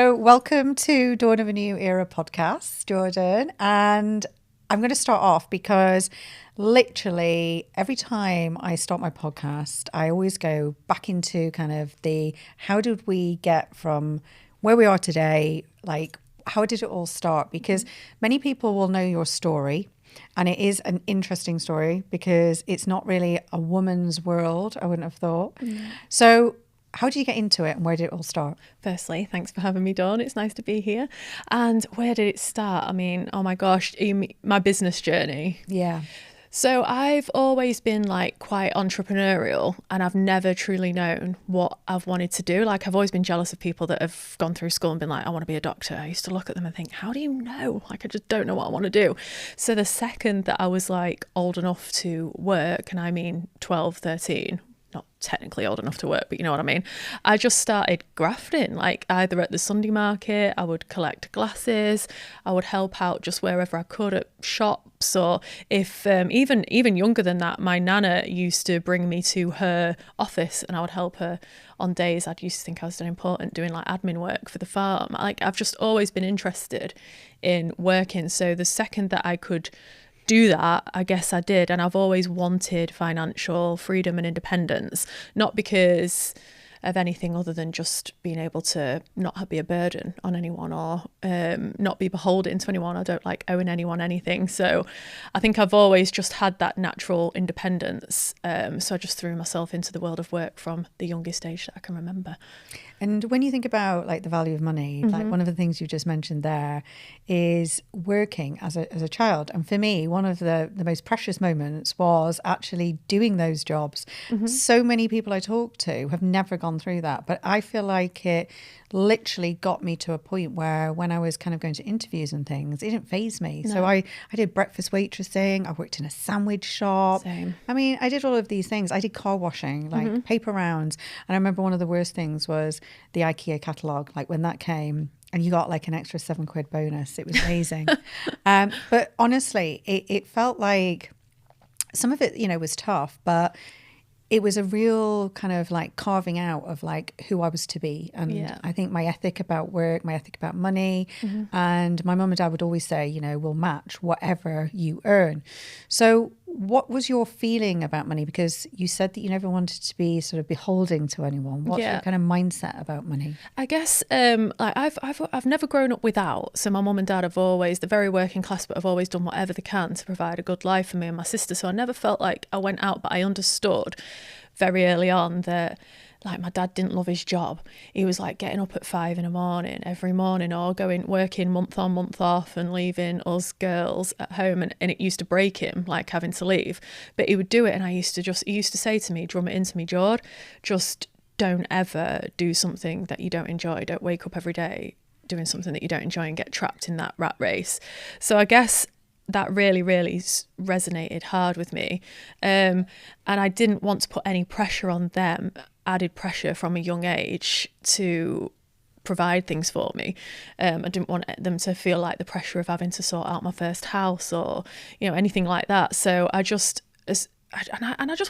So welcome to Dawn of a New Era podcast, Jordan. And I'm going to start off because literally every time I start my podcast, I always go back into kind of the how did we get from where we are today? Like, how did it all start? Because many people will know your story. And it is an interesting story because it's not really a woman's world, I wouldn't have thought. So how did you get into it and where did it all start? Firstly, thanks for having me, Dawn. It's nice to be here. And where did it start? I mean, oh my gosh, my business journey. Yeah. So I've always been like quite entrepreneurial and I've never truly known what I've wanted to do. Like I've always been jealous of people that have gone through school and been like, I want to be a doctor. I used to look at them and think, how do you know? Like I just don't know what I want to do. So the second that I was like old enough to work, and I mean 12, 13, not technically old enough to work, but you know what I mean. I just started grafting, like either at the Sunday market, I would collect glasses, I would help out just wherever I could at shops, or if even younger than that, my nana used to bring me to her office and I would help her on days I'd used to think I was doing important, doing like admin work for the farm. Like I've just always been interested in working. So the second that I could do that, I guess I did. And I've always wanted financial freedom and independence, not because of anything other than just being able to not be a burden on anyone or not be beholden to anyone. I don't like owing anyone anything. So I think I've always just had that natural independence. So I just threw myself into the world of work from the youngest age that I can remember. And when you think about like the value of money, like one of the things you just mentioned there is working as a child. And for me, one of the most precious moments was actually doing those jobs. So many people I talk to have never gone through that, but I feel like it literally got me to a point where when I was kind of going to interviews and things, it didn't faze me. No. So I did breakfast waitressing, I worked in a sandwich shop. Same. I mean, I did all of these things. I did car washing, like paper rounds. And I remember one of the worst things was the IKEA catalogue, like when that came and you got like an extra £7 bonus. It was amazing. But honestly, it felt like some of it, you know, was tough, but it was a real kind of like carving out of like who I was to be. And I think my ethic about work, my ethic about money, and my mum and dad would always say, you know, we'll match whatever you earn. So what was your feeling about money? Because you said that you never wanted to be sort of beholden to anyone. What's your kind of mindset about money? I guess like I've never grown up without. So my mum and dad have always, they're very working class, but have always done whatever they can to provide a good life for me and my sister. So I never felt like I went out, but I understood very early on that like my dad didn't love his job. He was like getting up at 5 a.m. every morning, or working month on, month off, and leaving us girls at home. And it used to break him, like having to leave. But he would do it. And he used to say to me, drum it into me, Jord, just don't ever do something that you don't enjoy. Don't wake up every day doing something that you don't enjoy and get trapped in that rat race. So I guess that really, really resonated hard with me. And I didn't want to put any pressure on them, added pressure from a young age to provide things for me. I didn't want them to feel like the pressure of having to sort out my first house or, you know, anything like that. So I just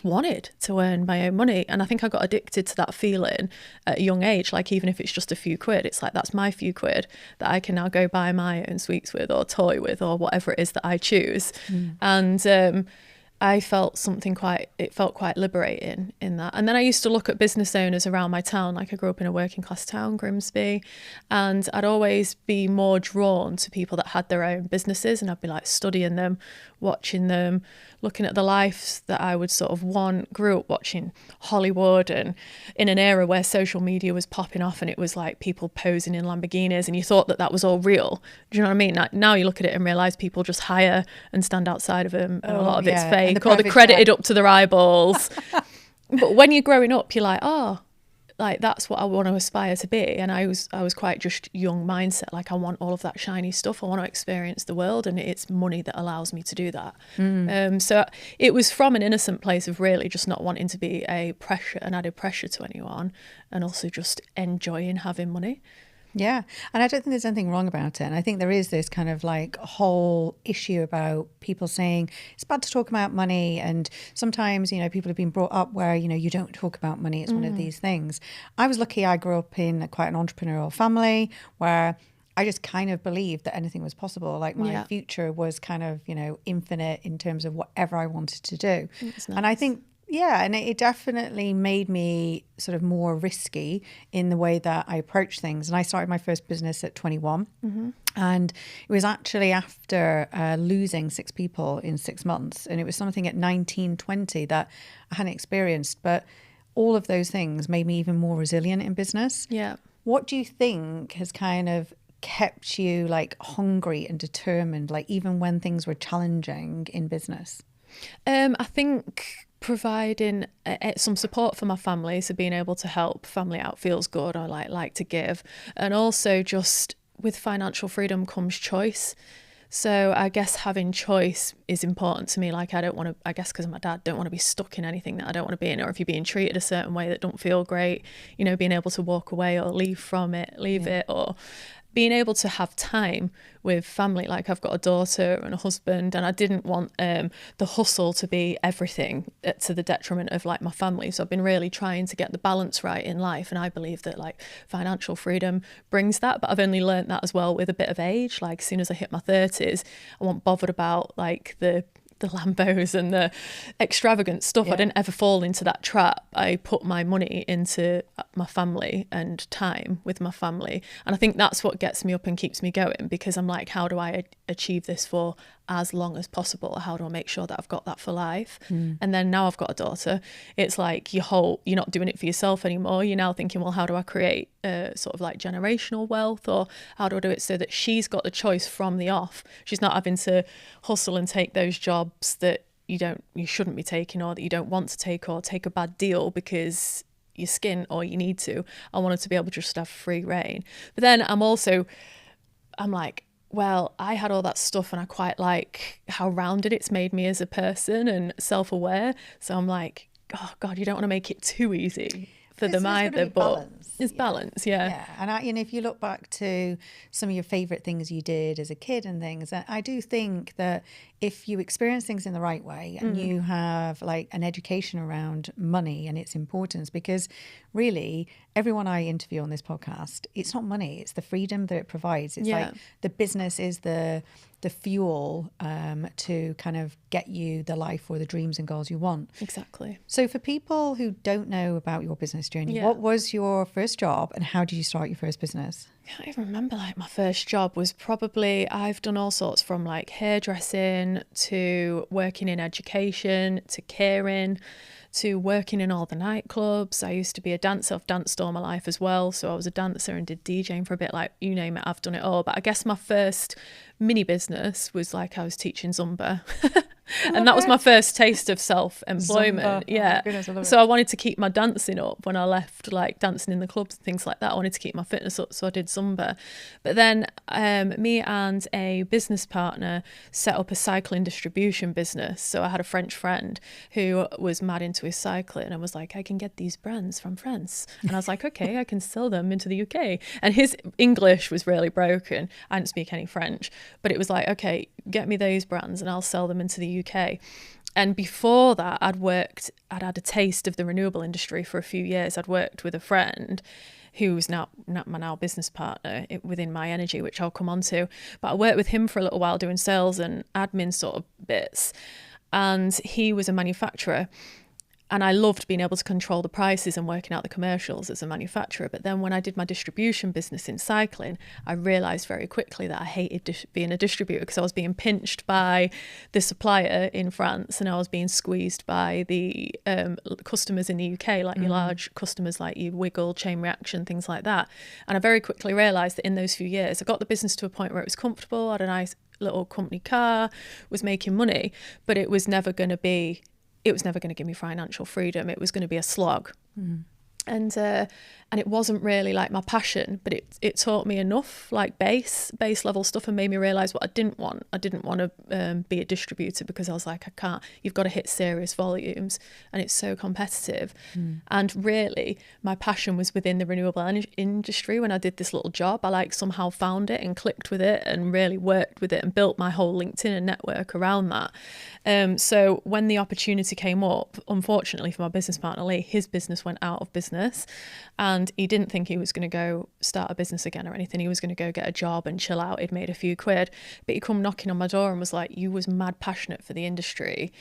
wanted to earn my own money. And I think I got addicted to that feeling at a young age. Like, even if it's just a few quid, it's like, that's my few quid that I can now go buy my own sweets with, or toy with, or whatever it is that I choose. And I felt it felt quite liberating in that. And then I used to look at business owners around my town. Like, I grew up in a working class town, Grimsby, and I'd always be more drawn to people that had their own businesses, and I'd be like studying them, watching them, looking at the lives that I would sort of want. Grew up watching Hollywood, and in an era where social media was popping off, and it was like people posing in Lamborghinis, and you thought that was all real. Do you know what I mean? Now you look at it and realise people just hire and stand outside of them, and a lot of it's fake, or they're credited up to their eyeballs. But when you're growing up, you're like, oh, like that's what I want to aspire to be. And I was quite just young mindset. Like, I want all of that shiny stuff. I want to experience the world, and it's money that allows me to do that. So it was from an innocent place of really just not wanting to be an added pressure to anyone, and also just enjoying having money. Yeah. And I don't think there's anything wrong about it. And I think there is this kind of like whole issue about people saying it's bad to talk about money. And sometimes, you know, people have been brought up where, you know, you don't talk about money. It's one of these things. I was lucky I grew up in quite an entrepreneurial family where I just kind of believed that anything was possible. Like my future was kind of, you know, infinite in terms of whatever I wanted to do. That's nice. And I think, yeah, and it definitely made me sort of more risky in the way that I approach things. And I started my first business at 21. And it was actually after losing 6 people in 6 months. And it was something at 19, 20 that I hadn't experienced. But all of those things made me even more resilient in business. Yeah. What do you think has kind of kept you like hungry and determined, like even when things were challenging in business? I think providing some support for my family, so being able to help family out feels good. I like to give, and also just with financial freedom comes choice. So I guess having choice is important to me. Like I don't want to, I guess because of my dad, don't want to be stuck in anything that I don't want to be in, or if you're being treated a certain way that don't feel great, you know, being able to walk away or leave from it, it, or being able to have time with family. Like I've got a daughter and a husband, and I didn't want the hustle to be everything to the detriment of like my family. So I've been really trying to get the balance right in life, and I believe that like financial freedom brings that. But I've only learned that as well with a bit of age. Like as soon as I hit my 30s, I wasn't bothered about like the Lambos and the extravagant stuff. I didn't ever fall into that trap. I put my money into my family and time with my family. And I think that's what gets me up and keeps me going, because I'm like, how do I achieve this for as long as possible? How do I make sure that I've got that for life? And then now I've got a daughter, it's like you're not doing it for yourself anymore. You're now thinking, well, how do I create sort of like generational wealth, or how do I do it so that she's got the choice from the off? She's not having to hustle and take those jobs that you shouldn't be taking, or that you don't want to take, or take a bad deal because your skin or you need to. I wanted to be able to just have free reign. But then I'm like, well, I had all that stuff and I quite like how rounded it's made me as a person and self-aware. So I'm like, oh God, you don't want to make it too easy for them either, but it's balance. Yeah. And if you look back to some of your favorite things you did as a kid and things, I do think that if you experience things in the right way and you have like an education around money and its importance, because really everyone I interview on this podcast, it's not money, it's the freedom that it provides. It's like the business is the fuel to kind of get you the life or the dreams and goals you want. Exactly. So for people who don't know about your business journey, what was your first job and how did you start your first business? I can't even remember. Like my first job was probably, I've done all sorts, from like hairdressing to working in education to caring to working in all the nightclubs. I used to be a dancer. I've danced all my life as well. So I was a dancer and did DJing for a bit. Like you name it, I've done it all. But I guess my first mini business was like I was teaching Zumba. And that was my first taste of self-employment. Yeah. Oh goodness, so I wanted to keep my dancing up when I left, like dancing in the clubs and things like that. I wanted to keep my fitness up, so I did Zumba. But then me and a business partner set up a cycling distribution business. So I had a French friend who was mad into his cycling and was like, I can get these brands from France. And I was like, okay, I can sell them into the UK. And his English was really broken. I didn't speak any French, but it was like, okay, get me those brands and I'll sell them into the UK. And before that, I'd had a taste of the renewable industry for a few years. I'd worked with a friend who's now my business partner within My Energy, which I'll come on to. But I worked with him for a little while doing sales and admin sort of bits. And he was a manufacturer. And I loved being able to control the prices and working out the commercials as a manufacturer. But then when I did my distribution business in cycling, I realised very quickly that I hated being a distributor, because I was being pinched by the supplier in France and I was being squeezed by the customers in the UK, like your large customers like your Wiggle, Chain Reaction, things like that. And I very quickly realised that in those few years, I got the business to a point where it was comfortable, I had a nice little company car, was making money, but it was never going to give me financial freedom. It was going to be a slog. And it wasn't really like my passion, but it taught me enough like base level stuff and made me realize what I didn't want. I didn't want to be a distributor, because I was like, I can't, you've got to hit serious volumes and it's so competitive. And really my passion was within the renewable energy industry. When I did this little job, I like somehow found it and clicked with it and really worked with it and built my whole LinkedIn and network around that. So when the opportunity came up, unfortunately for my business partner Lee, his business went out of business, and he didn't think he was going to go start a business again or anything. He was going to go get a job and chill out. He'd made a few quid, but he come knocking on my door and was like, you was mad passionate for the industry.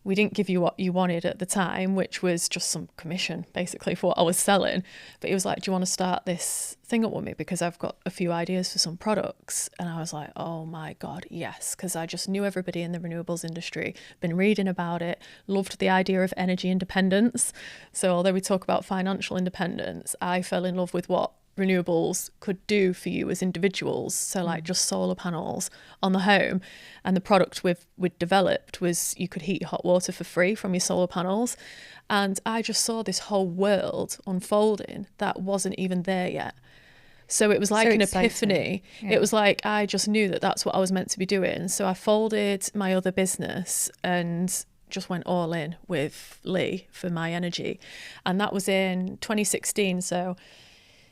We didn't give you what you wanted at the time, which was just some commission basically for what I was selling. But he was like, do you want to start this thing up with me? Because I've got a few ideas for some products. And I was like, oh my God, yes. Because I just knew everybody in the renewables industry, been reading about it, loved the idea of energy independence. So although we talk about financial independence, I fell in love with what renewables could do for you as individuals. So like just solar panels on the home, and the product we'd developed was you could heat hot water for free from your solar panels. And I just saw this whole world unfolding that wasn't even there yet. So it was like an epiphany. Yeah. It was like I just knew that that's what I was meant to be doing. So I folded my other business and just went all in with Lee for my energy. And that was in 2016. So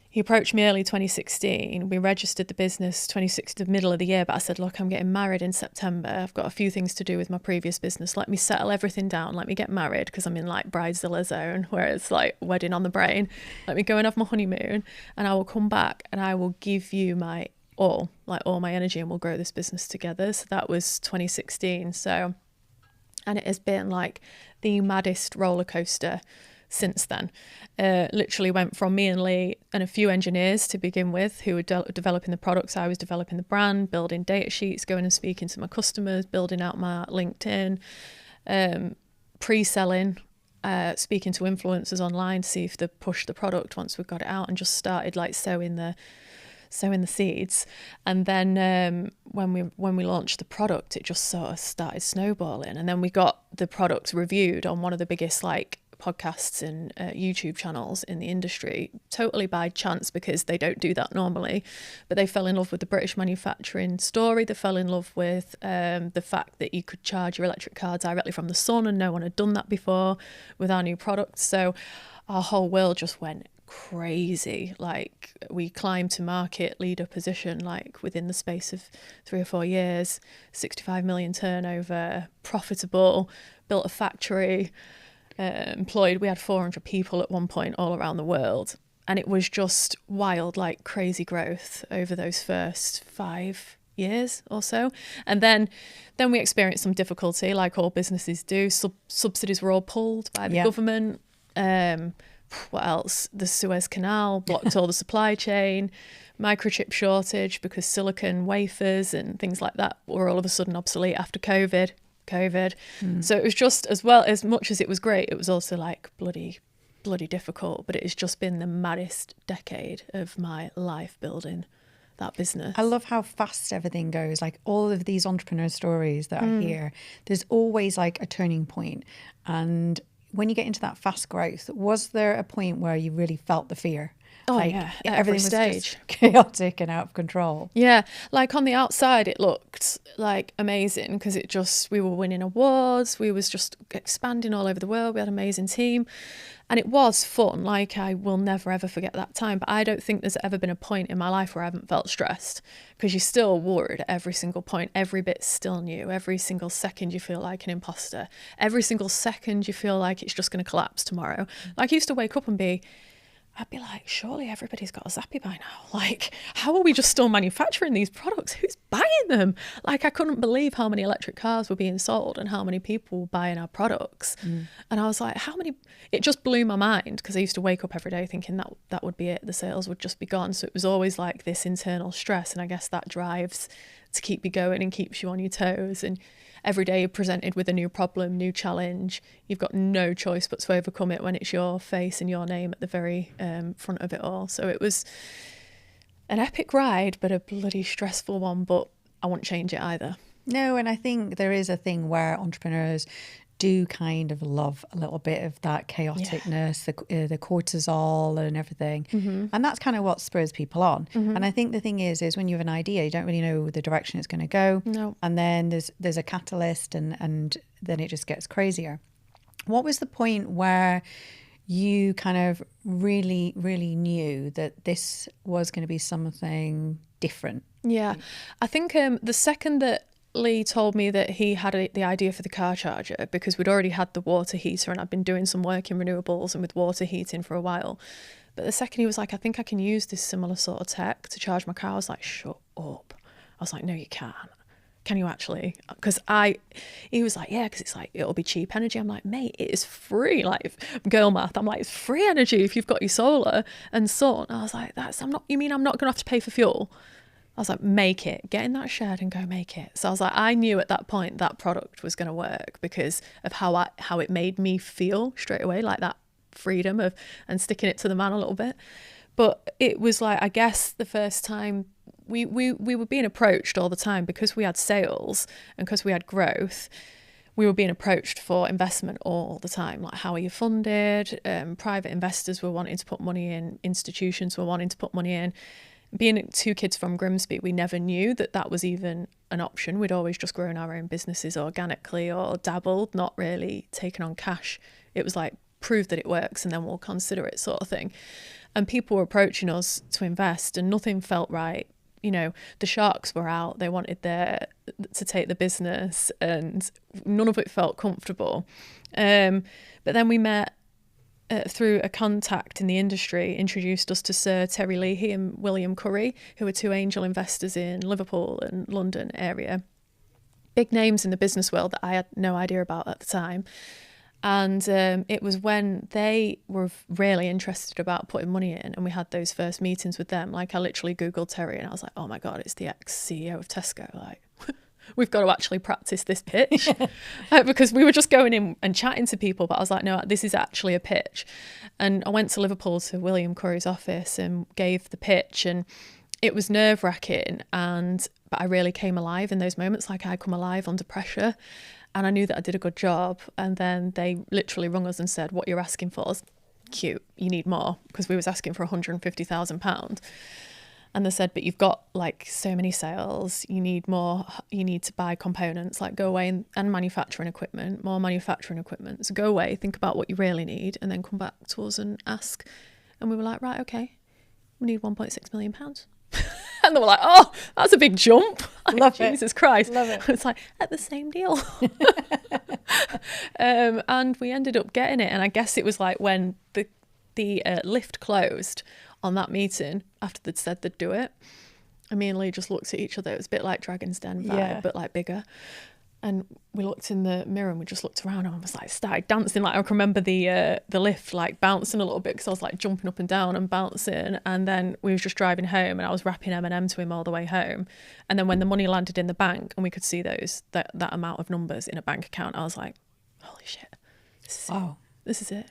he approached me early 2016. We registered the business the middle of the year, but I said, look, I'm getting married in September. I've got a few things to do with my previous business. Let me settle everything down. Let me get married, because I'm in like bridezilla zone where it's like wedding on the brain. Let me go and have my honeymoon, and I will come back and I will give you my all my energy, and we'll grow this business together. So that was 2016. So, and it has been like the maddest roller coaster since then. Literally went from me and Lee and a few engineers to begin with who were developing the products. I was developing the brand, building data sheets, going and speaking to my customers, building out my LinkedIn, pre-selling, speaking to influencers online to see if they push the product once we got it out, and just started like sowing the seeds. And then when we launched the product, it just sort of started snowballing. And then we got the product reviewed on one of the biggest like podcasts and YouTube channels in the industry, totally by chance, because they don't do that normally. But they fell in love with the British manufacturing story. They fell in love with the fact that you could charge your electric car directly from the sun, and no one had done that before with our new product. So our whole world just went crazy. Like we climbed to market leader position like within the space of 3 or 4 years, 65 million turnover, profitable, built a factory, we had 400 people at one point all around the world. And it was just wild, like crazy growth over those first 5 years or so. And then we experienced some difficulty, like all businesses do. Subsidies were all pulled by the government. What else? The Suez Canal blocked all the supply chain, microchip shortage because silicon wafers and things like that were all of a sudden obsolete after COVID. So it was just, as much as it was great, it was also like bloody difficult. But it has just been the maddest decade of my life building that business. I love how fast everything goes. Like all of these entrepreneur stories that I hear, there's always like a turning point. And when you get into that fast growth, was there a point where you really felt the fear? Oh like, yeah, everything every was stage. Just chaotic and out of control. Yeah, like on the outside it looked like amazing because we were winning awards, we was just expanding all over the world, we had an amazing team, and it was fun. Like I will never ever forget that time. But I don't think there's ever been a point in my life where I haven't felt stressed, because you're still worried at every single point. Every bit's still new. Every single second you feel like an imposter. Every single second you feel like it's just going to collapse tomorrow. Like I used to wake up and I'd be like, surely everybody's got a Zappy by now. Like, how are we just still manufacturing these products? Who's buying them? Like, I couldn't believe how many electric cars were being sold and how many people were buying our products. And I was like, it just blew my mind, because I used to wake up every day thinking that would be it. The sales would just be gone. So it was always like this internal stress. And I guess that drives to keep you going and keeps you on your toes. And every day you're presented with a new problem, new challenge. You've got no choice but to overcome it when it's your face and your name at the very front of it all. So it was an epic ride, but a bloody stressful one, but I won't change it either. No, and I think there is a thing where entrepreneurs do kind of love a little bit of that chaoticness, the cortisol and everything. And that's kind of what spurs people on. And I think the thing is when you have an idea, you don't really know the direction it's going to go. No. And then there's a catalyst and then it just gets crazier. What was the point where you kind of really, really knew that this was going to be something different? Yeah, I think the second that Lee told me that he had the idea for the car charger, because we'd already had the water heater and I'd been doing some work in renewables and with water heating for a while. But the second he was like, I think I can use this similar sort of tech to charge my car, I was like, shut up. I was like, no, you can't. Can you actually? Because he was like, yeah, because it's like, it'll be cheap energy. I'm like, mate, it is free. Like, girl math, I'm like, it's free energy if you've got your solar and sun. I was like, you mean I'm not going to have to pay for fuel? I was like, make it, get in that shed and go make it. So I was like, I knew at that point that product was going to work because of how it made me feel straight away, like that freedom of and sticking it to the man a little bit. But it was like, I guess the first time we were being approached all the time because we had sales and because we had growth. We were being approached for investment all the time. Like, how are you funded? Private investors were wanting to put money in. Institutions were wanting to put money in. Being two kids from Grimsby, we never knew that was even an option. We'd always just grown our own businesses organically or dabbled, not really taken on cash. It was like, prove that it works and then we'll consider it, sort of thing. And people were approaching us to invest and nothing felt right. You know, the sharks were out, they wanted to take the business and none of it felt comfortable. But then we met through a contact in the industry, introduced us to Sir Terry Leahy and William Curry, who were two angel investors in Liverpool and London area. Big names in the business world that I had no idea about at the time. And it was when they were really interested about putting money in and we had those first meetings with them. Like, I literally Googled Terry and I was like, oh my God, it's the ex-CEO of Tesco. Like, we've got to actually practice this pitch. Because we were just going in and chatting to people, but I was like, no, this is actually a pitch. And I went to Liverpool to William Curry's office and gave the pitch, and it was nerve-wracking, but I really came alive in those moments. Like, I come alive under pressure, and I knew that I did a good job. And then they literally rung us and said, what you're asking for is cute, you need more, because we was asking for £150,000. And they said, but you've got like so many sales, you need more, you need to buy components, like go away and manufacturing equipment, more manufacturing equipment. So go away, think about what you really need, and then come back to us and ask. And we were like, right, okay, we need £1.6 million. And they were like, oh, that's a big jump. Like, Love Jesus Christ. Love it. It's like, at the same deal. And we ended up getting it. And I guess it was like when the lift closed on that meeting, after they'd said they'd do it, and me and Lee just looked at each other. It was a bit like Dragon's Den vibe, but like bigger. And we looked in the mirror and we just looked around and I was like, started dancing. Like, I can remember the lift like bouncing a little bit because I was like jumping up and down and bouncing. And then we was just driving home and I was rapping Eminem to him all the way home. And then when the money landed in the bank and we could see that amount of numbers in a bank account, I was like, holy shit, this is it.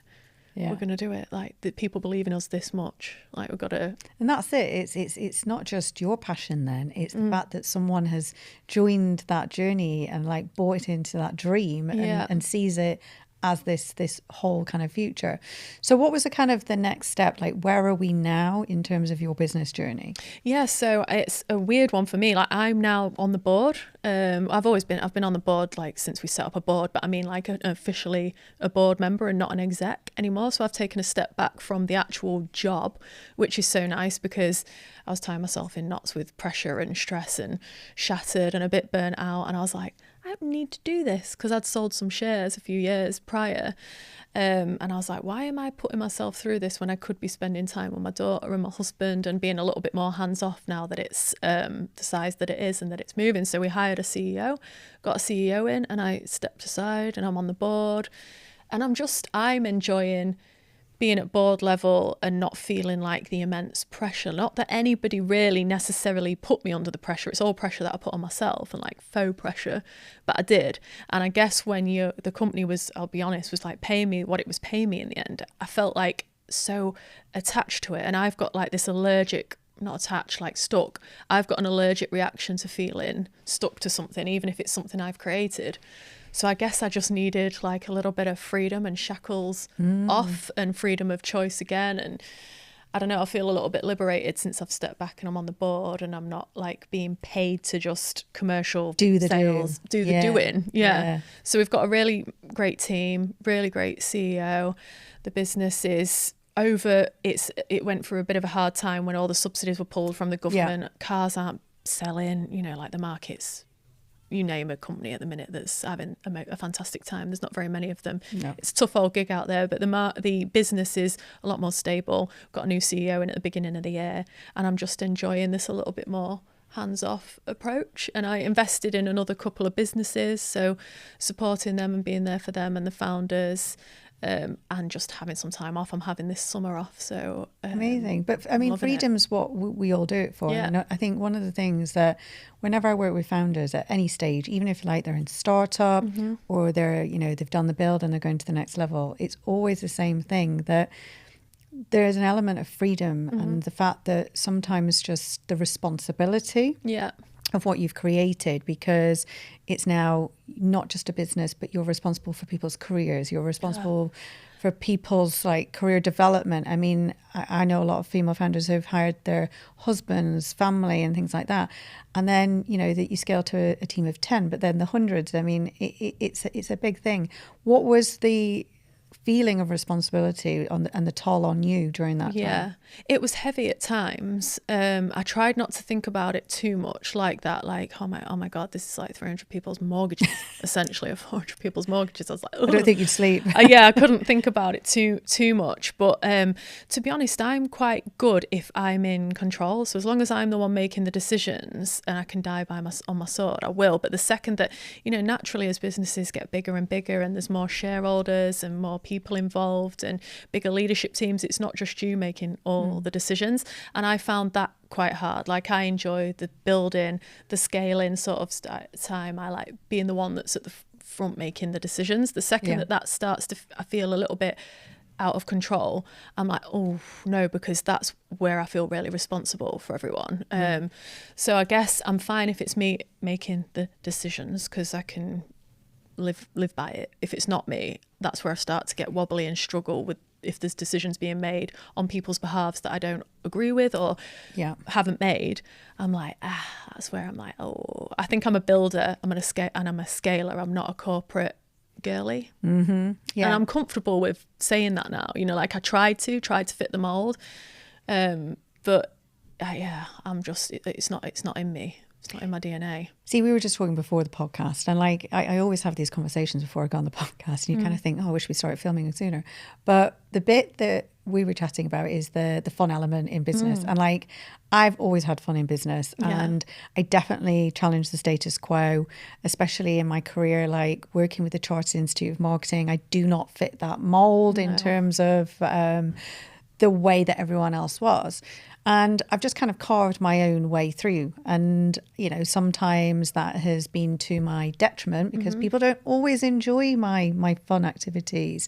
Yeah. We're going to do it. Like, the people believe in us this much. Like, we've got to. And that's it. It's not just your passion then. It's the fact that someone has joined that journey and like bought it into that dream and sees it as this whole kind of future. So what was the next step? Like, where are we now in terms of your business journey? Yeah, so it's a weird one for me. Like, I'm now on the board. I've been on the board like since we set up a board, but I mean like officially a board member and not an exec anymore. So I've taken a step back from the actual job, which is so nice because I was tying myself in knots with pressure and stress and shattered and a bit burnt out. And I was like, I don't need to do this, because I'd sold some shares a few years prior. And I was like, why am I putting myself through this when I could be spending time with my daughter and my husband and being a little bit more hands-off now that it's the size that it is and that it's moving. So we hired a CEO, got a CEO in, and I stepped aside and I'm on the board. And I'm enjoying being at board level and not feeling like the immense pressure. Not that anybody really necessarily put me under the pressure. It's all pressure that I put on myself and like faux pressure, but I did. And I guess when the company was, I'll be honest, was like paying me what it was paying me in the end, I felt like so attached to it. And I've got like this allergic, not attached, like stuck. I've got an allergic reaction to feeling stuck to something, even if it's something I've created. So I guess I just needed like a little bit of freedom and shackles off, and freedom of choice again. And I don't know, I feel a little bit liberated since I've stepped back and I'm on the board, and I'm not like being paid to just commercial do the sales, do the doing. Yeah. So we've got a really great team, really great CEO. The business is over, it went through a bit of a hard time when all the subsidies were pulled from the government. Cars aren't selling, you know, like the market's, you name a company at the minute that's having a fantastic time. There's not very many of them. No. It's a tough old gig out there, but the business is a lot more stable. Got a new CEO in at the beginning of the year, and I'm just enjoying this a little bit more hands-off approach. And I invested in another couple of businesses, so supporting them and being there for them and the founders. And just having some time off. I'm having this summer off, so amazing. But I mean, freedom's what we all do it for. Yeah. And I think one of the things that whenever I work with founders at any stage, even if like they're in startup or they're, you know, they've done the build and they're going to the next level, it's always the same thing, that there's an element of freedom and the fact that sometimes just the responsibility of what you've created, because it's now not just a business, but you're responsible for people's careers. You're responsible for people's like career development. I mean, I know a lot of female founders who've hired their husbands, family and things like that. And then, you know, that you scale to a team of 10, but then the hundreds. I mean, it's a big thing. What was the feeling of responsibility and the toll on you during that time? It was heavy at times. I tried not to think about it too much like that, like oh my god, this is like 300 people's mortgages essentially, or 400 people's mortgages. I was like, ugh. I don't think you'd sleep. I couldn't think about it too much, but to be honest, I'm quite good if I'm in control. So as long as I'm the one making the decisions and I can die on my sword, I will. But the second that, you know, naturally as businesses get bigger and bigger and there's more shareholders and more people involved and bigger leadership teams, it's not just you making all the decisions. And I found that quite hard. Like, I enjoy the building, the scaling sort of time. I like being the one that's at the front making the decisions. The second that starts to I feel a little bit out of control, I'm like, oh no, because that's where I feel really responsible for everyone. So I guess I'm fine if it's me making the decisions, because I can live by it. If it's not me, that's where I start to get wobbly and struggle with if there's decisions being made on people's behalves that I don't agree with or haven't made. I'm like, that's where I'm like, oh, I think I'm a builder, I'm a scaler. I'm not a corporate girly. And I'm comfortable with saying that now, you know, like I tried to fit the mold, but I'm just, it's not in me. It's not in my DNA. See, we were just talking before the podcast, and like I always have these conversations before I go on the podcast, and you kind of think, oh, I wish we started filming it sooner. But the bit that we were chatting about is the fun element in business. And like, I've always had fun in business, and I definitely challenge the status quo, especially in my career, like working with the Chartered Institute of Marketing. I do not fit that mold in terms of the way that everyone else was. And I've just kind of carved my own way through. And, you know, sometimes that has been to my detriment because people don't always enjoy my fun activities.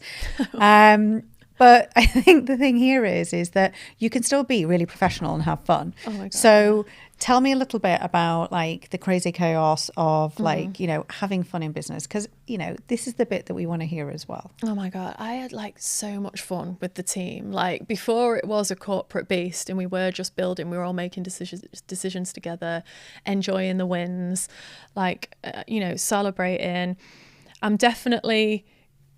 But I think the thing here is that you can still be really professional and have fun. Oh my God. So tell me a little bit about like the crazy chaos of like, you know, having fun in business. Because, you know, this is the bit that we want to hear as well. Oh my God. I had like so much fun with the team. Like before it was a corporate beast and we were just building, we were all making decisions together, enjoying the wins, like, you know, celebrating. I'm definitely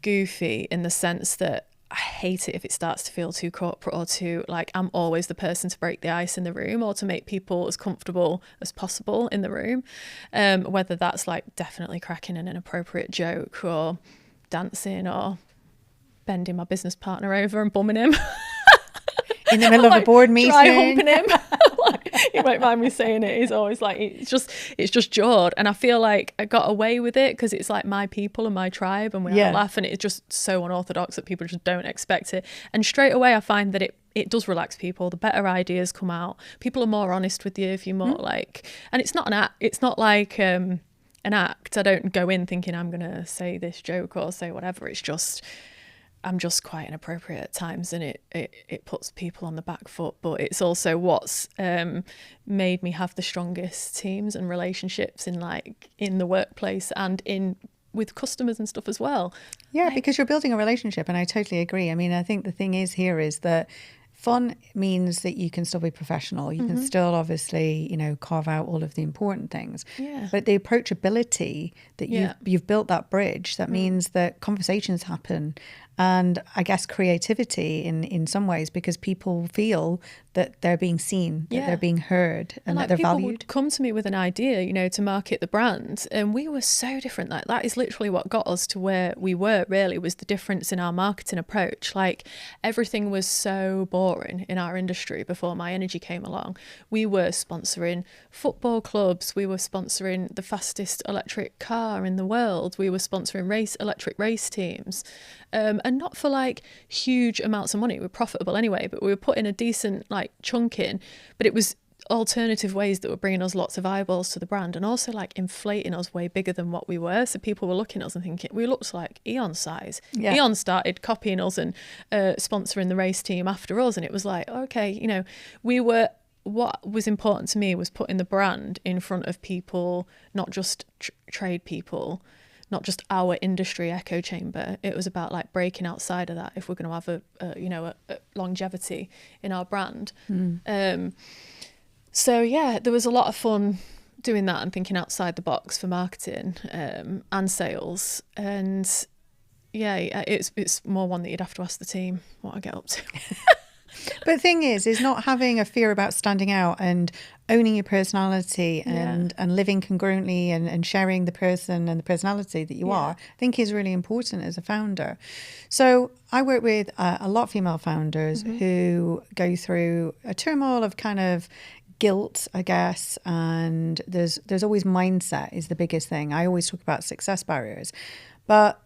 goofy in the sense that I hate it if it starts to feel too corporate or too like I'm always the person to break the ice in the room or to make people as comfortable as possible in the room. Whether that's like definitely cracking an inappropriate joke or dancing or bending my business partner over and bumming him. In the middle of a board meeting. Dry humping him. You won't mind me saying it. He's always like, it's just jawed. And I feel like I got away with it because it's like my people and my tribe and we have a laugh, and it's just so unorthodox that people just don't expect it. And straight away I find that it does relax people. The better ideas come out. People are more honest with you if you're more like, and it's not an act. It's not like an act. I don't go in thinking I'm going to say this joke or say whatever. It's just, I'm just quite inappropriate at times, and it puts people on the back foot. But it's also what's made me have the strongest teams and relationships in the workplace and in with customers and stuff as well. Yeah, because you're building a relationship, and I totally agree. I mean, I think the thing is here is that fun means that you can still be professional. You can still obviously, carve out all of the important things. Yeah. But the approachability that you've built that bridge, that means that conversations happen. And I guess creativity in some ways, because people feel that they're being seen, that they're being heard, and that they're people valued. Would come to me with an idea, to market the brand, and we were so different. Like, that is literally what got us to where we were. Really, was the difference in our marketing approach. Like, everything was so boring in our industry before My Energy came along. We were sponsoring football clubs. We were sponsoring the fastest electric car in the world. We were sponsoring electric race teams. And not for like huge amounts of money. We were profitable anyway, but we were putting a decent like chunk in, but it was alternative ways that were bringing us lots of eyeballs to the brand, and also like inflating us way bigger than what we were. So people were looking at us and thinking we looked like Eon size. Eon started copying us and sponsoring the race team after us, and it was like, okay, what was important to me was putting the brand in front of people, not just trade people, not just our industry echo chamber. It was about like breaking outside of that if we're going to have a longevity in our brand. So yeah, there was a lot of fun doing that and thinking outside the box for marketing and sales. And yeah, it's more one that you'd have to ask the team what I get up to. But the thing is not having a fear about standing out and owning your personality and living congruently and sharing the person and the personality that you are, I think is really important as a founder. So I work with a lot of female founders who go through a turmoil of kind of guilt, I guess, and there's always mindset is the biggest thing. I always talk about success barriers. But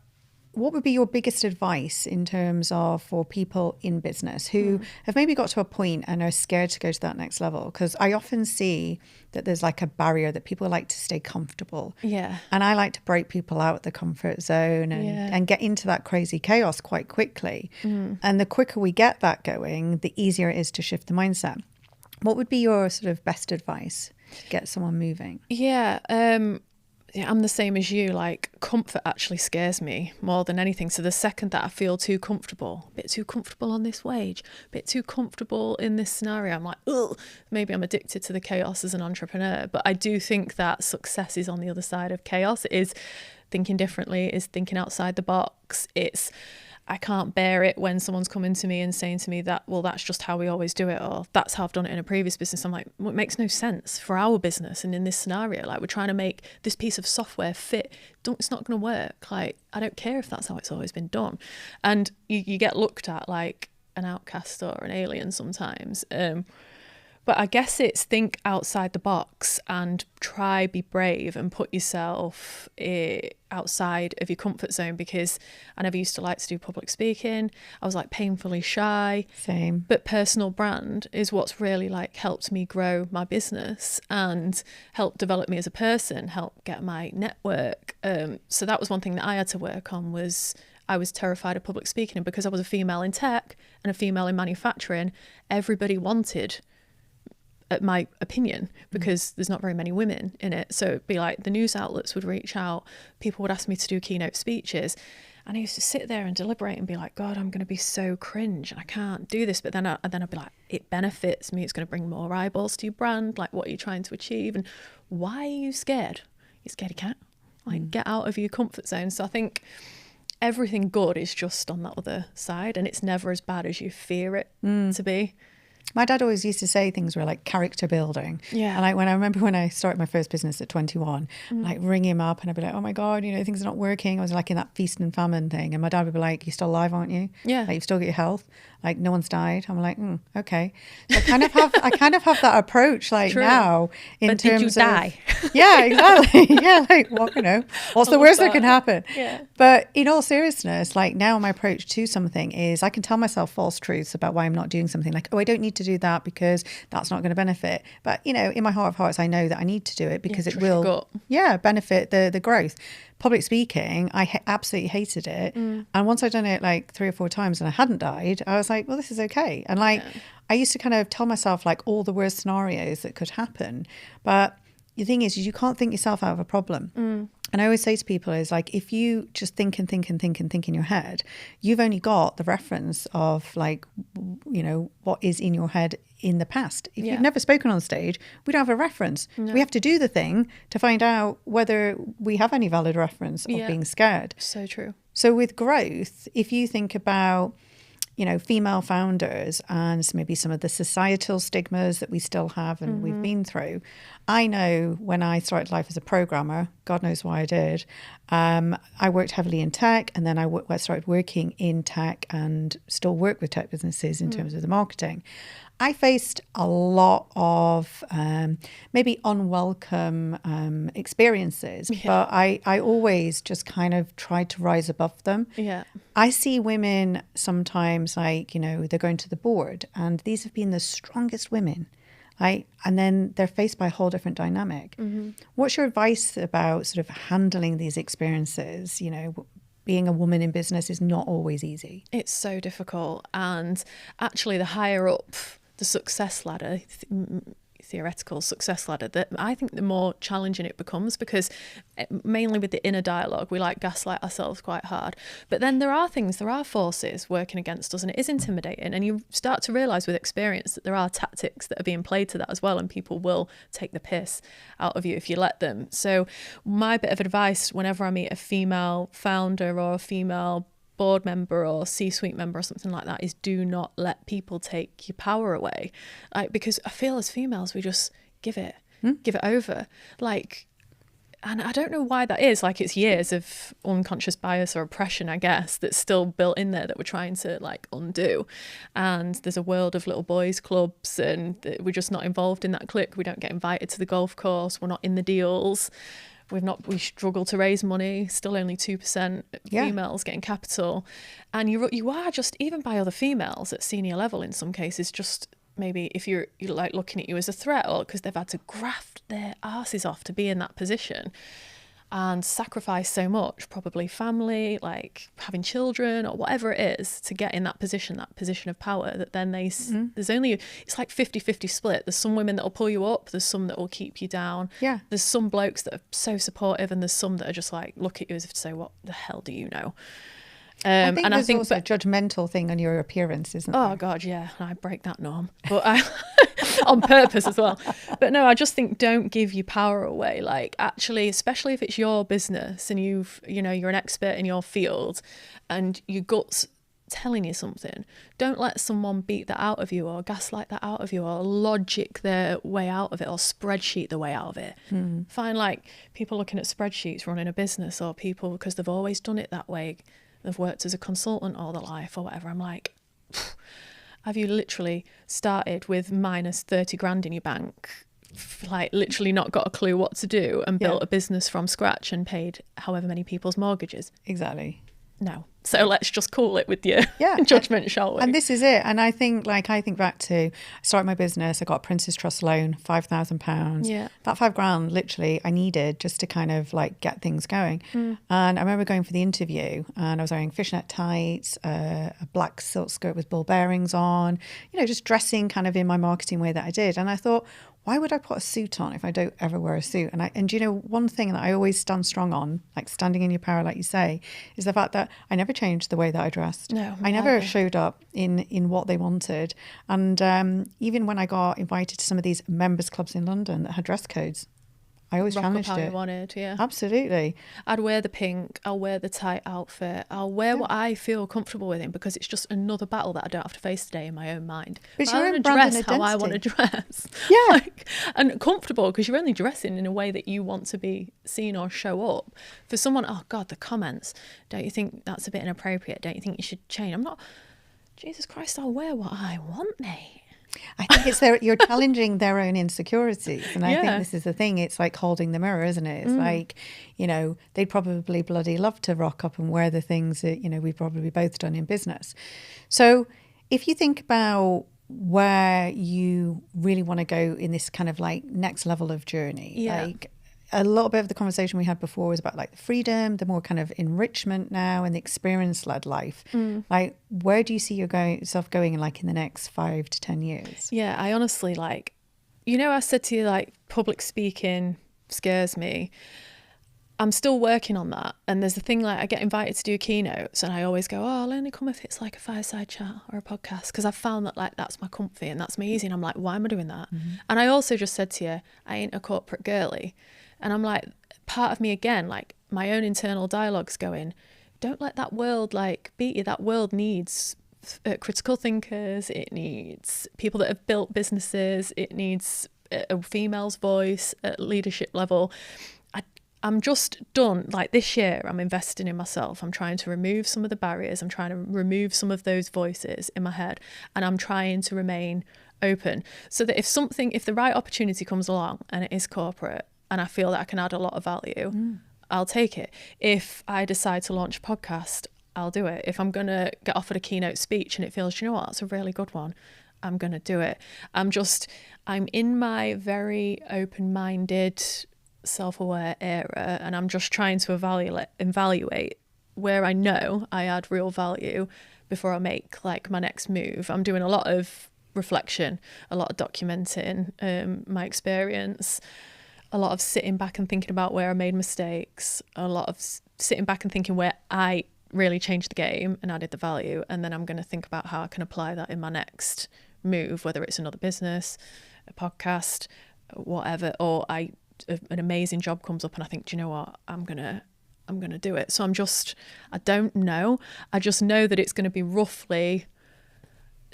what would be your biggest advice in terms of for people in business who have maybe got to a point and are scared to go to that next level? Because I often see that there's like a barrier that people like to stay comfortable. Yeah. And I like to break people out of the comfort zone and get into that crazy chaos quite quickly. And the quicker we get that going, the easier it is to shift the mindset. What would be your sort of best advice to get someone moving? Yeah, I'm the same as you. Like, comfort actually scares me more than anything. So the second that I feel too comfortable, a bit too comfortable on this wage, a bit too comfortable in this scenario, I'm like, ugh, maybe I'm addicted to the chaos as an entrepreneur. But I do think that success is on the other side of chaos. It is thinking differently, it is thinking outside the box. I can't bear it when someone's coming to me and saying to me that, well, that's just how we always do it, or that's how I've done it in a previous business. I'm like, well, it makes no sense for our business. And in this scenario, like, we're trying to make this piece of software fit. It's not going to work. Like, I don't care if that's how it's always been done. And you get looked at like an outcast or an alien sometimes. But I guess it's think outside the box and be brave and put yourself outside of your comfort zone, because I never used to like to do public speaking. I was like painfully shy. Same. But personal brand is what's really like helped me grow my business and help develop me as a person, help get my network. So that was one thing that I had to work on, was I was terrified of public speaking. And because I was a female in tech and a female in manufacturing, everybody wanted my opinion, because there's not very many women in it. So it'd be like the news outlets would reach out, people would ask me to do keynote speeches, and I used to sit there and deliberate and be like, God, I'm going to be so cringe and I can't do this. But then I'd be like, it benefits me, it's going to bring more eyeballs to your brand. Like, what are you trying to achieve? And why are you scared? You're scaredy cat. Like, get out of your comfort zone. So I think everything good is just on that other side, and it's never as bad as you fear it to be. My dad always used to say things were like character building. Yeah. And I remember when I started my first business at 21, like ring him up and I'd be like, oh my God, things are not working. I was like in that feast and famine thing. And my dad would be like, you're still alive, aren't you? Yeah. Like, you've still got your health. Like, no one's died. I'm like, okay. So I kind of have that approach like True. Now in but terms did you die? Yeah, exactly. Yeah. Like, what's the worst that can happen? Yeah. But in all seriousness, like now my approach to something is I can tell myself false truths about why I'm not doing something, like, oh, I don't need to do that because that's not going to benefit. But, in my heart of hearts, I know that I need to do it because it will, benefit the growth. Public speaking, I absolutely hated it. And once I'd done it like 3 or 4 times and I hadn't died, I was like, well, this is okay. And like, I used to kind of tell myself like all the worst scenarios that could happen. But the thing is you can't think yourself out of a problem. And I always say to people is like, if you just think and think and think and think in your head, you've only got the reference of like, you know, what is in your head in the past. If you've never spoken on stage, we don't have a reference. No. We have to do the thing to find out whether we have any valid reference of being scared. So true. So with growth, if you think about, you know, female founders and maybe some of the societal stigmas that we still have and we've been through. I know when I started life as a programmer, God knows why I did, I worked heavily in tech, and then I started working in tech and still work with tech businesses in terms of the marketing. I faced a lot of maybe unwelcome experiences, but I always just kind of tried to rise above them. Yeah. I see women sometimes like, you know, they're going to the board and these have been the strongest women. And then they're faced by a whole different dynamic. What's your advice about sort of handling these experiences? You know, being a woman in business is not always easy. It's so difficult. And actually the higher up the success ladder, theoretical success ladder, that I think the more challenging it becomes, because mainly with the inner dialogue, we like gaslight ourselves quite hard. But then there are forces working against us, and it is intimidating. And you start to realise with experience that there are tactics that are being played to that as well, and people will take the piss out of you if you let them. So my bit of advice whenever I meet a female founder or a female board member or C-suite member or something like that is do not let people take your power away. Because I feel as females we just give it over, like, and I don't know why that is. Like, it's years of unconscious bias or oppression, I guess, that's still built in there that we're trying to like undo. And there's a world of little boys clubs, and we're just not involved in that clique. We don't get invited to the golf course, we're not in the deals. We struggle to raise money, still only 2% females getting capital. And you are just, even by other females at senior level in some cases, just maybe if you're like looking at you as a threat, or because they've had to graft their asses off to be in that position and sacrifice so much, probably family, like having children or whatever it is, to get in that position of power, that then there's only, it's like 50-50 split. There's some women that will pull you up, there's some that will keep you down. Yeah. There's some blokes that are so supportive, and there's some that are just like, look at you as if to say, what the hell do you know? I think also a judgmental thing on your appearance, isn't there? Oh God, yeah, I break that norm, but on purpose as well. But no, I just think don't give your power away. Like, actually, especially if it's your business and you're an expert in your field, and your gut's telling you something, don't let someone beat that out of you or gaslight that out of you or logic their way out of it or spreadsheet the way out of it. Find like people looking at spreadsheets running a business, or people because they've always done it that way. They've worked as a consultant all their life or whatever. I'm like, have you literally started with minus 30 grand in your bank, like literally not got a clue what to do, and built a business from scratch and paid however many people's mortgages? Exactly. No. So let's just call it with your judgment, shall we? And this is it. And I think back to, I started my business, I got a Prince's Trust loan, £5,000. Yeah. That £5,000 literally I needed just to kind of like get things going. And I remember going for the interview, and I was wearing fishnet tights, a black silk skirt with ball bearings on, just dressing kind of in my marketing way that I did. And I thought, why would I put a suit on if I don't ever wear a suit? And one thing that I always stand strong on, like standing in your power, like you say, is the fact that I never changed the way that I dressed. No, I never showed up in what they wanted. And even when I got invited to some of these members clubs in London that had dress codes, I always challenged how it. You wanted, yeah. Absolutely. I'd wear the pink, I'll wear the tight outfit, I'll wear what I feel comfortable with, because it's just another battle that I don't have to face today in my own mind. But I want to dress how I want to dress. Yeah. And comfortable, because you're only dressing in a way that you want to be seen or show up. For someone, oh God, the comments, don't you think that's a bit inappropriate? Don't you think you should change? I'm not, Jesus Christ, I'll wear what I want, mate. I think it's you're challenging their own insecurities. And I think this is the thing. It's like holding the mirror, isn't it? It's like, they'd probably bloody love to rock up and wear the things that, we've probably both done in business. So if you think about where you really want to go in this kind of like next level of journey, like a little bit of the conversation we had before was about like the freedom, the more kind of enrichment now, and the experience-led life. Like, where do you see yourself going like in the next 5 to 10 years? Yeah, I honestly I said to you, like, public speaking scares me. I'm still working on that. And there's the thing, like, I get invited to do keynotes and I always go, oh, I'll only come if it's like a fireside chat or a podcast, because I've found that, like, that's my comfy and that's my easy. And I'm like, why am I doing that? And I also just said to you, I ain't a corporate girly. And I'm like, part of me again, like, my own internal dialogue's going, don't let that world, like, beat you. That world needs critical thinkers. It needs people that have built businesses. It needs a female's voice at leadership level. I'm just done. Like, this year, I'm investing in myself. I'm trying to remove some of the barriers. I'm trying to remove some of those voices in my head. And I'm trying to remain open so that if the right opportunity comes along and it is corporate and I feel that I can add a lot of value, I'll take it. If I decide to launch a podcast, I'll do it. If I'm going to get offered a keynote speech and it feels, you know what, that's a really good one, I'm going to do it. I'm in my very open-minded, self-aware era, and I'm just trying to evaluate where I know I add real value before I make, like, my next move. I'm doing a lot of reflection, a lot of documenting my experience, a lot of sitting back and thinking about where I made mistakes, a lot of sitting back and thinking where I really changed the game and added the value. And then I'm going to think about how I can apply that in my next move, whether it's another business, a podcast, whatever, or an amazing job comes up and I think, do you know what, I'm gonna do it. So I don't know. I just know that it's going to be roughly,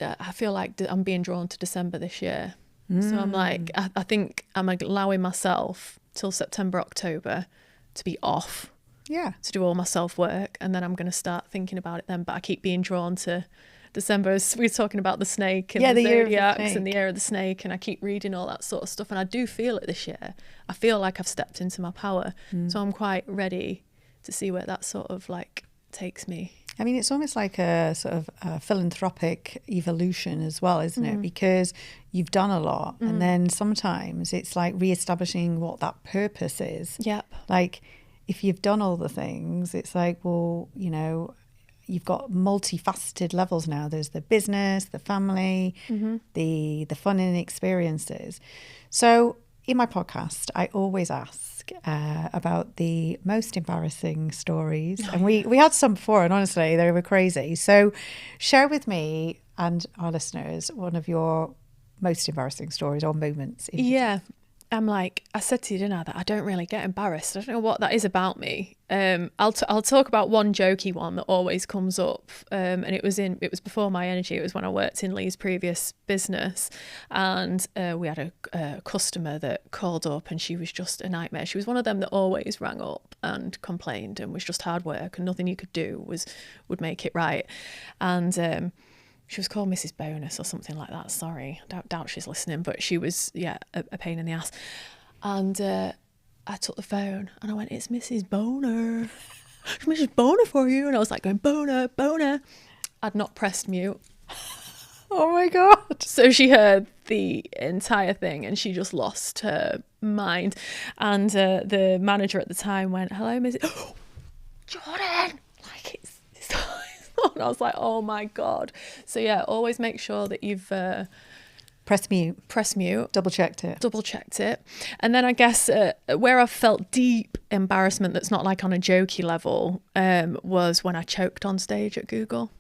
I feel like I'm being drawn to December this year. So I'm like, I think I'm allowing myself till September, October to be off. Yeah. To do all my self-work. And then I'm going to start thinking about it then. But I keep being drawn to December. We were talking about the snake and the zodiacs and the year of the snake. And I keep reading all that sort of stuff. And I do feel it this year. I feel like I've stepped into my power. So I'm quite ready to see where that sort of, like, takes me. I mean, it's almost like a sort of a philanthropic evolution as well, isn't it? Because you've done a lot and then sometimes it's like reestablishing what that purpose is. Yep. Like, if you've done all the things, it's like, well, you know, you've got multifaceted levels now. There's the business, the family, the fun and experiences. So in my podcast, I always ask about the most embarrassing stories. And we had some before, and honestly, they were crazy. So share with me and our listeners one of your most embarrassing stories or moments. Yeah. I said to you, didn't I, that I don't really get embarrassed. I don't know what that is about me. I'll talk about one jokey one that always comes up. And it was before my energy. It was when I worked in Lee's previous business. And we had a customer that called up and she was just a nightmare. She was one of them that always rang up and complained and was just hard work and nothing you could do would make it right. And she was called Mrs. Bonus or something like that. Sorry, I doubt she's listening, but she was, a pain in the ass. And I took the phone and I went, it's Mrs. Boner. It's Mrs. Boner for you. And I was like going, Boner, Boner. I'd not pressed mute. Oh my God. So she heard the entire thing and she just lost her mind. And the manager at the time went, hello, Mrs. Oh, Jordan. Like, it's and I was like, oh my God. So yeah, always make sure that you've press mute, double checked it. And then I guess where I felt deep embarrassment that's not like on a jokey level was when I choked on stage at Google.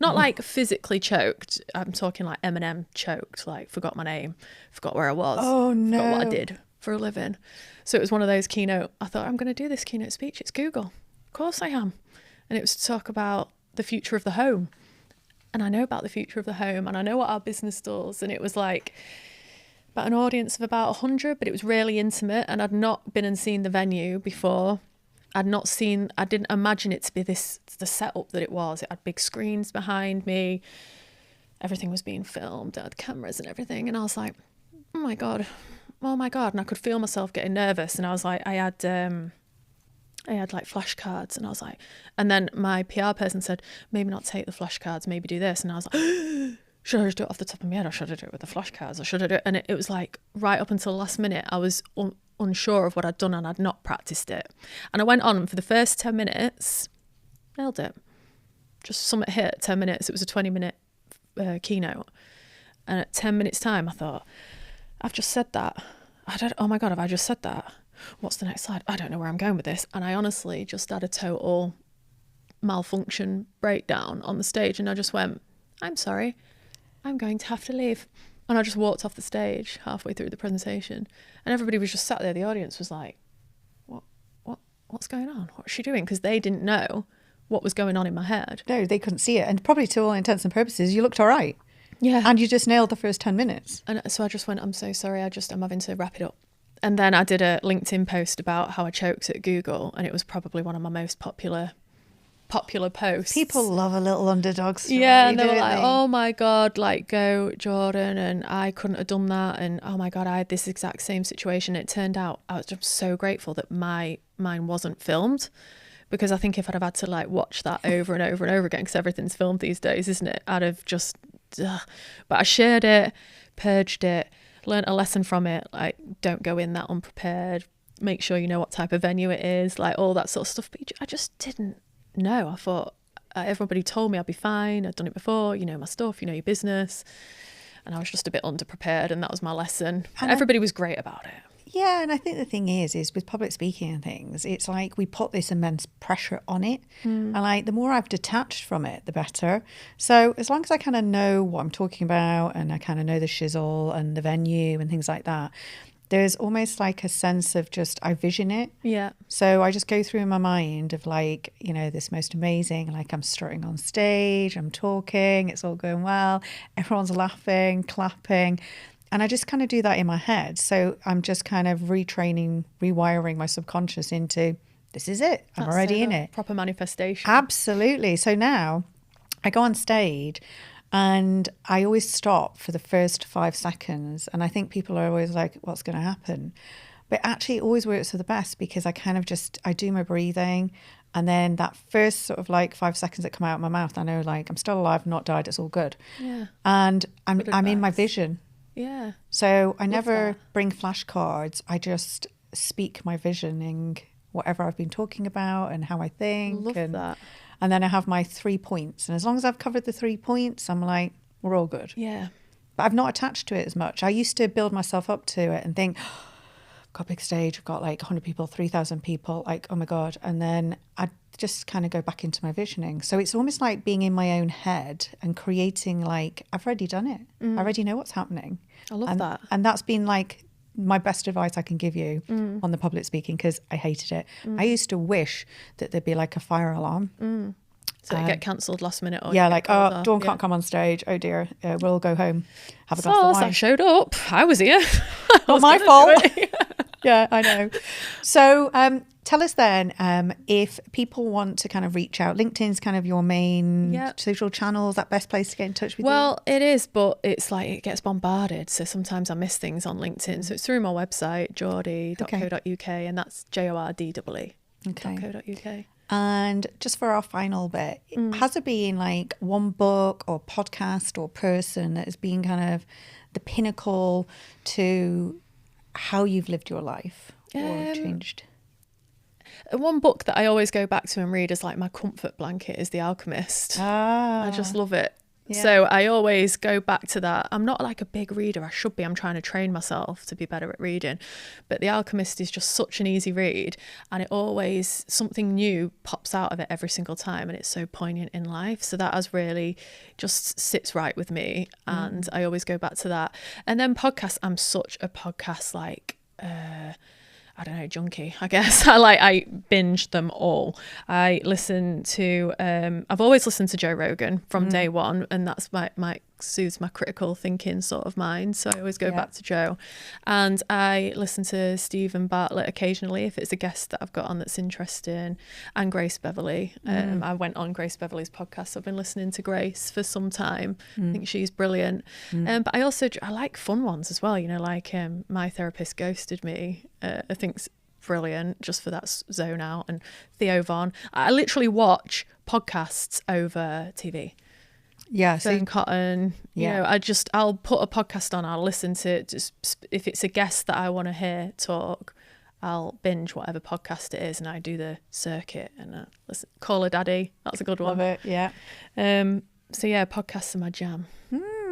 Not like physically choked. I'm talking like Eminem choked, like forgot my name, forgot where I was, forgot what I did for a living. So it was one of those keynote, I thought, I'm going to do this keynote speech. It's Google. Of course I am. And it was to talk about the future of the home. And I know about the future of the home and I know what our business does. And it was like about an audience of about 100, but it was really intimate. And I'd not been and seen the venue before. I didn't imagine it to be the setup that it was. It had big screens behind me. Everything was being filmed. It had cameras and everything. And I was like, oh my God. And I could feel myself getting nervous. And I was like, I had like flashcards and I was like, and then my PR person said, maybe not take the flashcards, maybe do this. And I was like, should I just do it off the top of my head or should I do it with the flashcards or should I do it? And it was like right up until the last minute, I was unsure of what I'd done and I'd not practiced it. And I went on and for the first 10 minutes, nailed it. Just something hit 10 minutes. It was a 20-minute keynote. And at 10 minutes time, I thought, I've just said that. Oh my God, have I just said that? what's the next slide? I don't know where I'm going with this. And I honestly just had a total malfunction breakdown on the stage. And I just went, I'm sorry, I'm going to have to leave. And I just walked off the stage halfway through the presentation. And everybody was just sat there. The audience was like, what's going on? What's she doing? Because they didn't know what was going on in my head. No, they couldn't see it. And probably to all intents and purposes, you looked all right. Yeah. And you just nailed the first 10 minutes. And so I just went, I'm so sorry. I'm having to wrap it up. And then I did a LinkedIn post about how I choked at Google. And it was probably one of my most popular posts. People love a little underdog story. Yeah, and they were like, oh my God, like, go Jordan, and I couldn't have done that, and oh my God, I had this exact same situation. It turned out I was just so grateful that mine wasn't filmed, because I think if I'd have had to like watch that over and over and over again, because everything's filmed these days, isn't it, I'd have just but I shared it, purged it, learned a lesson from it, like don't go in that unprepared, make sure you know what type of venue it is, like all that sort of stuff. But I just didn't know. I thought everybody told me I'd be fine. I'd done it before. You know my stuff. You know your business. And I was just a bit underprepared, and that was my lesson. And everybody was great about it. Yeah, and I think the thing is with public speaking and things, it's like we put this immense pressure on it. And like the more I've detached from it, the better. So as long as I kind of know what I'm talking about, and I kind of know the shizzle and the venue and things like that, there's almost like a sense of just, I vision it. Yeah. So I just go through in my mind of like, you know, this most amazing, like I'm strutting on stage, I'm talking, it's all going well, everyone's laughing, clapping. And I just kind of do that in my head. So I'm just kind of rewiring my subconscious into, this is it. I'm already in it. Proper manifestation. Absolutely. So now I go on stage and I always stop for the first 5 seconds. And I think people are always like, what's going to happen? But actually it always works for the best, because I kind of I do my breathing. And then that first sort of like 5 seconds that come out of my mouth, I know like I'm still alive, not died, it's all good. Yeah. And I'm in my vision. Yeah. So I never bring flashcards. I just speak my visioning, whatever I've been talking about and how I think. Love that. And then I have my 3 points. And as long as I've covered the 3 points, I'm like, we're all good. Yeah. But I've not attached to it as much. I used to build myself up to it and think, oh, I've got a big stage, I've got like 100 people, 3,000 people, like, oh my God. And then I just kind of go back into my visioning. So it's almost like being in my own head and creating like, I've already done it. I already know what's happening. I love that. And that's been like my best advice I can give you on the public speaking, because I hated it. I used to wish that there'd be like a fire alarm. So it get cancelled last minute. Or yeah, like, oh, Dawn can't come on stage. Oh dear, we'll all go home, have a glass of wine. I showed up. I was here. Not my fault. Yeah, I know. So tell us then, if people want to kind of reach out, LinkedIn's kind of your main social channel, is that best place to get in touch with you? Well, it is, but it's like it gets bombarded. So sometimes I miss things on LinkedIn. So it's through my website, geordie.co.uk, and that's JORDEE. .co.uk. And just for our final bit, has there been like one book or podcast or person that has been kind of the pinnacle to how you've lived your life or changed? One book that I always go back to and read as like my comfort blanket is The Alchemist. I just love it. Yeah. So I always go back to that. I'm not like a big reader. I should be. I'm trying to train myself to be better at reading. But The Alchemist is just such an easy read, and it always, something new pops out of it every single time, and it's so poignant in life. So that has really just sits right with me, and I always go back to that. And then podcasts, I'm such a podcast like I don't know, junkie, I guess. I binge them all. I listen to, I've always listened to Joe Rogan from day one, and that's my soothes my critical thinking sort of mind. So I always go back to Joe. And I listen to Stephen Bartlett occasionally if it's a guest that I've got on that's interesting, and Grace Beverley. I went on Grace Beverley's podcast. I've been listening to Grace for some time. I think she's brilliant. But I like fun ones as well, you know, like My Therapist Ghosted Me. I think's brilliant just for that zone out. And Theo Von. I literally watch podcasts over TV. Yeah, so Cotton, you know, I'll put a podcast on, I'll listen to it. Just if it's a guest that I want to hear talk, I'll binge whatever podcast it is, and I do the circuit and listen. Call a Daddy, that's a good one. Love it, yeah. So yeah, podcasts are my jam.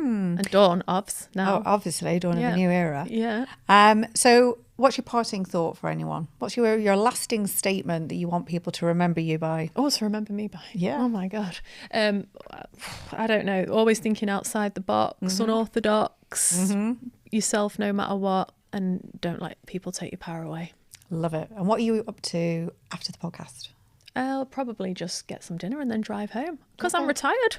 And dawn, obvs, now. Oh, obviously, dawn of a new era. Yeah. So what's your parting thought for anyone? What's your lasting statement that you want people to remember you by? Oh, to remember me by. Yeah. Oh my God. I don't know. Always thinking outside the box, unorthodox, yourself no matter what, and don't let people take your power away. Love it. And what are you up to after the podcast? I'll probably just get some dinner and then drive home because I'm retired.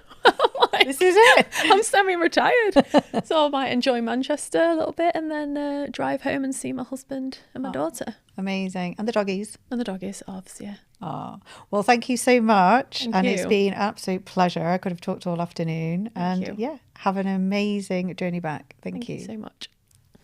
This is it. I'm semi-retired. So I might enjoy Manchester a little bit and then drive home and see my husband and my daughter. Amazing. And the doggies. And the doggies, obviously, yeah. Oh, well, thank you so much. Thank and you. It's been an absolute pleasure. I could have talked all afternoon. Thank you. Yeah, have an amazing journey back. Thank you so much.